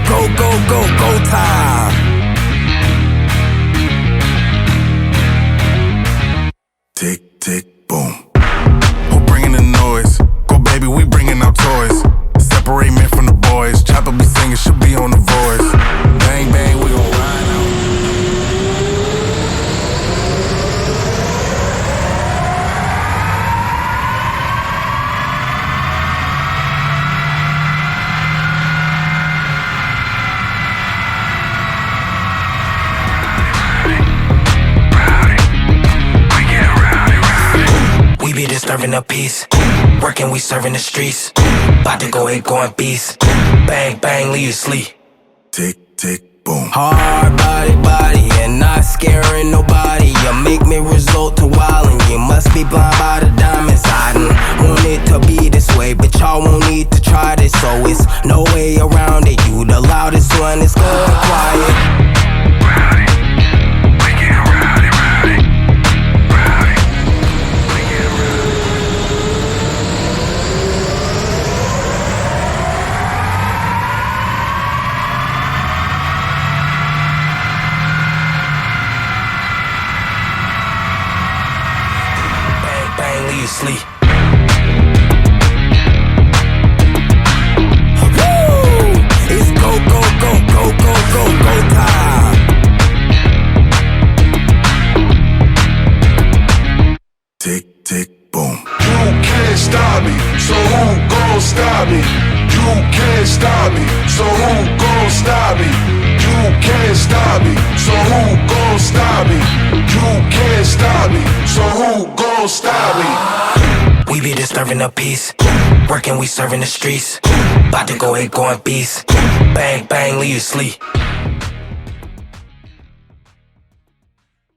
go, go, go, go time. Tick, tick, boom. Who bringing the noise? Go baby, we bringing out toys. Separate men from the boys. Chopper be singing, she'll be on the voice. Bang, bang, we gon' ride out. We be disturbing the peace. Working, we serving the streets. About to go ahead, going beast. Bang, bang, leave you sleep. Tick, tick, boom. Hard body, body, and not scaring nobody. You make me resort to wildin'. You must be blind by the diamonds. I done want it to be this way, but y'all won't need to try this. So it's no way around it. You the loudest one, it's going quiet. You sleep. Woo! It's go, go, go, go, go, go, go time. Tick, tick, boom. You can't stop me, so who gon' stop me? You can't stop me, so who gon' stop me? You can't stop me, so who gon' stop me? You can't stop me, so who gon' stop me? We be disturbing the peace. Working, we serving the streets. About to go ahead, going beast. Bang, bang, leave you sleep.